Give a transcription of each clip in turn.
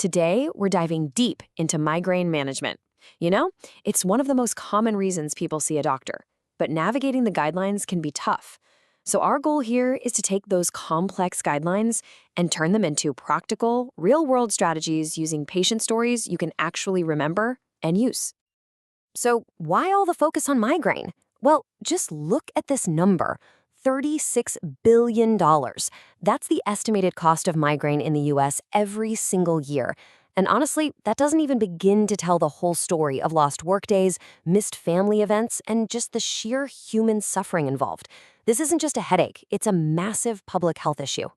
Today, we're diving deep into migraine management. You know, it's one of the most common reasons people see a doctor, but navigating the guidelines can be tough. So our goal here is to take those complex guidelines and turn them into practical, real-world strategies using patient stories you can actually remember and use. So why all the focus on migraine? Well, just look at this number, $36 billion. That's the estimated cost of migraine in the US every single year. And honestly, that doesn't even begin to tell the whole story of lost workdays, missed family events, and just the sheer human suffering involved. This isn't just a headache, it's a massive public health issue.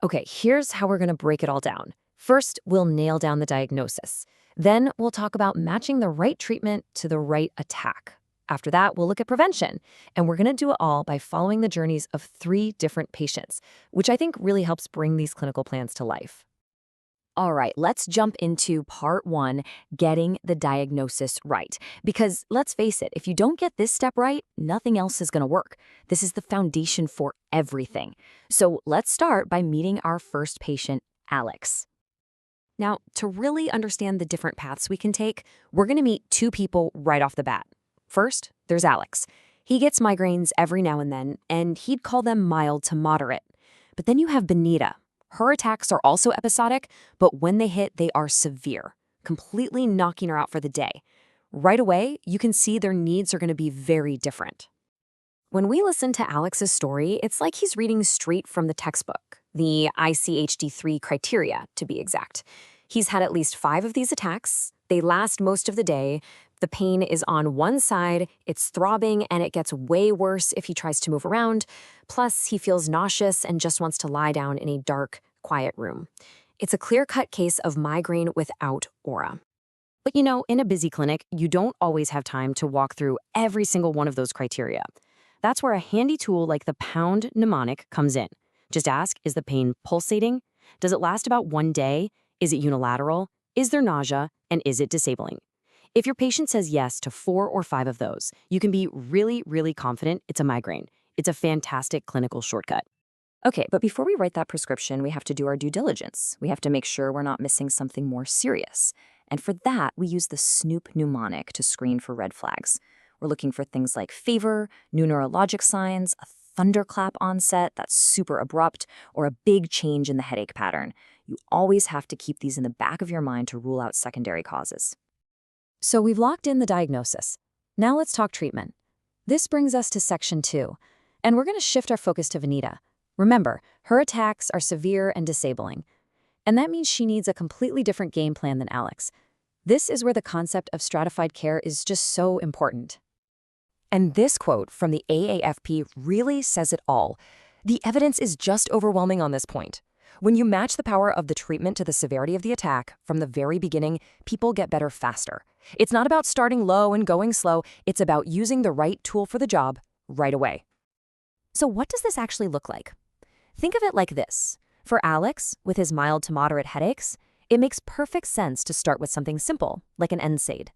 Okay, here's how we're going to break it all down. First, we'll nail down the diagnosis. Then we'll talk about matching the right treatment to the right attack. After that, we'll look at prevention, and we're going to do it all by following the journeys of 3 different patients, which I think really helps bring these clinical plans to life. All right, let's jump into part 1, getting the diagnosis right. Because let's face it, if you don't get this step right, nothing else is going to work. This is the foundation for everything. So let's start by meeting our first patient, Alex. Now, to really understand the different paths we can take, we're going to meet 2 people right off the bat. First, there's Alex. He gets migraines every now and then, and he'd call them mild to moderate. But then you have Benita. Her attacks are also episodic, but when they hit, they are severe, completely knocking her out for the day. Right away, you can see their needs are going to be very different. When we listen to Alex's story, it's like he's reading straight from the textbook, the ICHD-3 criteria, to be exact. He's had at least 5 of these attacks. They last most of the day. The pain is on one side, it's throbbing, and it gets way worse if he tries to move around. Plus, he feels nauseous and just wants to lie down in a dark, quiet room. It's a clear-cut case of migraine without aura. But you know, in a busy clinic, you don't always have time to walk through every single one of those criteria. That's where a handy tool like the Pound mnemonic comes in. Just ask, is the pain pulsating? Does it last about 1 day? Is it unilateral? Is there nausea? And is it disabling? If your patient says yes to 4 or 5 of those, you can be really, really confident it's a migraine. It's a fantastic clinical shortcut. Okay, but before we write that prescription, we have to do our due diligence. We have to make sure we're not missing something more serious. And for that, we use the Snoop mnemonic to screen for red flags. We're looking for things like fever, new neurologic signs, a thunderclap onset that's super abrupt, or a big change in the headache pattern. You always have to keep these in the back of your mind to rule out secondary causes. So we've locked in the diagnosis. Now let's talk treatment. This brings us to section 2, and we're going to shift our focus to Benita. Remember, her attacks are severe and disabling, and that means she needs a completely different game plan than Alex. This is where the concept of stratified care is just so important. And this quote from the AAFP really says it all. The evidence is just overwhelming on this point. When you match the power of the treatment to the severity of the attack from the very beginning, people get better faster. It's not about starting low and going slow. It's about using the right tool for the job right away. So what does this actually look like? Think of it like this. For Alex, with his mild to moderate headaches, it makes perfect sense to start with something simple, like an NSAID.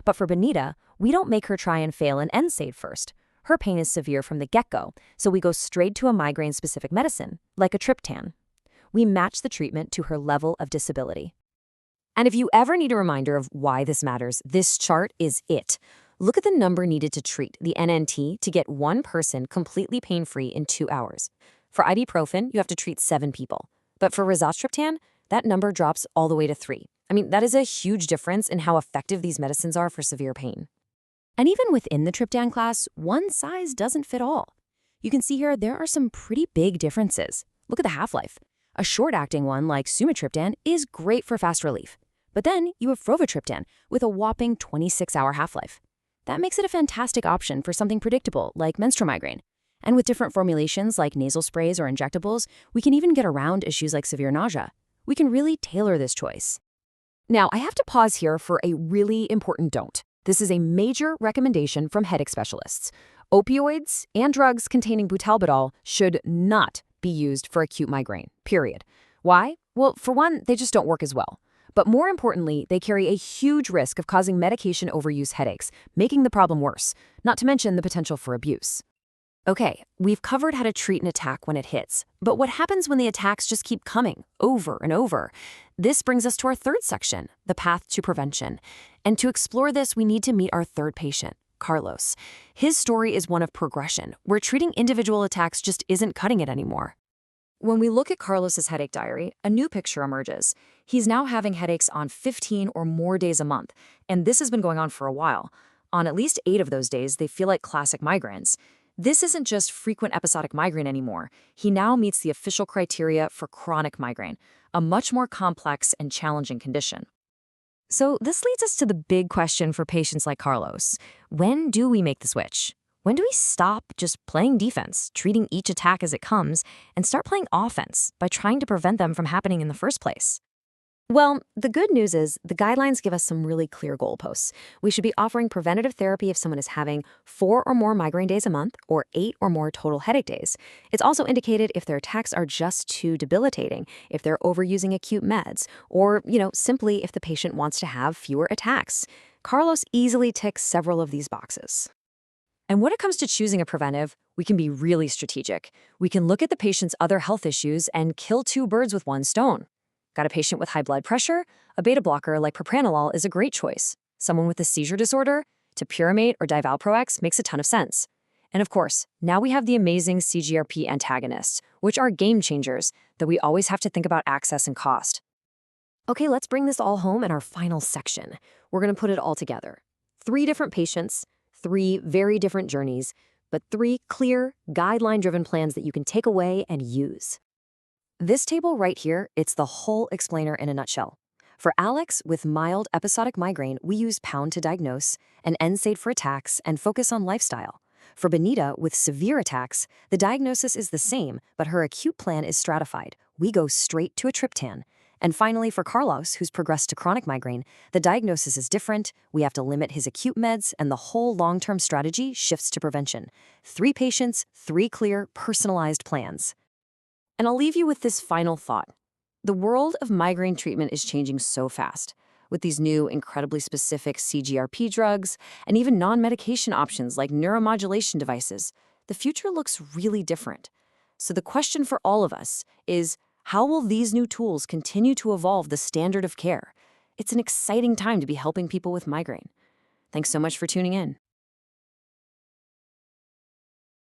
But for Benita, we don't make her try and fail an NSAID first. Her pain is severe from the get-go, so we go straight to a migraine-specific medicine, like a triptan. We match the treatment to her level of disability. And if you ever need a reminder of why this matters, this chart is it. Look at the number needed to treat, the NNT, to get 1 person completely pain-free in 2 hours. For ibuprofen, you have to treat 7 people. But for rizatriptan, that number drops all the way to 3. I mean, that is a huge difference in how effective these medicines are for severe pain. And even within the triptan class, one size doesn't fit all. You can see here there are some pretty big differences. Look at the half-life. A short-acting one like sumatriptan is great for fast relief. But then you have frovatriptan with a whopping 26-hour half-life. That makes it a fantastic option for something predictable like menstrual migraine. And with different formulations like nasal sprays or injectables, we can even get around issues like severe nausea. We can really tailor this choice. Now, I have to pause here for a really important don't. This is a major recommendation from headache specialists. Opioids and drugs containing butalbital should not be used for acute migraine, period. Why? Well, for one, they just don't work as well. But more importantly, they carry a huge risk of causing medication overuse headaches, making the problem worse, not to mention the potential for abuse. Okay, we've covered how to treat an attack when it hits, but what happens when the attacks just keep coming over and over? This brings us to our third section, the path to prevention. And to explore this, we need to meet our third patient, Carlos. His story is one of progression, where treating individual attacks just isn't cutting it anymore. When we look at Carlos's headache diary, a new picture emerges. He's now having headaches on 15 or more days a month, and this has been going on for a while. On at least 8 of those days, they feel like classic migraines. This isn't just frequent episodic migraine anymore. He now meets the official criteria for chronic migraine, a much more complex and challenging condition. So this leads us to the big question for patients like Carlos. When do we make the switch? When do we stop just playing defense, treating each attack as it comes, and start playing offense by trying to prevent them from happening in the first place? Well, the good news is the guidelines give us some really clear goalposts. We should be offering preventative therapy if someone is having 4 or more migraine days a month or 8 or more total headache days. It's also indicated if their attacks are just too debilitating, if they're overusing acute meds, or, simply if the patient wants to have fewer attacks. Carlos easily ticks several of these boxes. And when it comes to choosing a preventive, we can be really strategic. We can look at the patient's other health issues and kill 2 birds with 1 stone. Got a patient with high blood pressure? A beta blocker like propranolol is a great choice. Someone with a seizure disorder? Topiramate or divalproex makes a ton of sense. And of course, now we have the amazing CGRP antagonists, which are game changers, though we always have to think about access and cost. Okay, let's bring this all home in our final section. We're going to put it all together. 3 different patients, 3 very different journeys, but 3 clear, guideline-driven plans that you can take away and use. This table right here, it's the whole explainer in a nutshell. For Alex, with mild episodic migraine, we use Pound to diagnose, an NSAID for attacks, and focus on lifestyle. For Benita, with severe attacks, the diagnosis is the same, but her acute plan is stratified. We go straight to a triptan. And finally, for Carlos, who's progressed to chronic migraine, the diagnosis is different, we have to limit his acute meds, and the whole long-term strategy shifts to prevention. 3 patients, 3 clear, personalized plans. And I'll leave you with this final thought. The world of migraine treatment is changing so fast. With these new, incredibly specific CGRP drugs, and even non-medication options like neuromodulation devices, the future looks really different. So the question for all of us is, how will these new tools continue to evolve the standard of care? It's an exciting time to be helping people with migraine. Thanks so much for tuning in.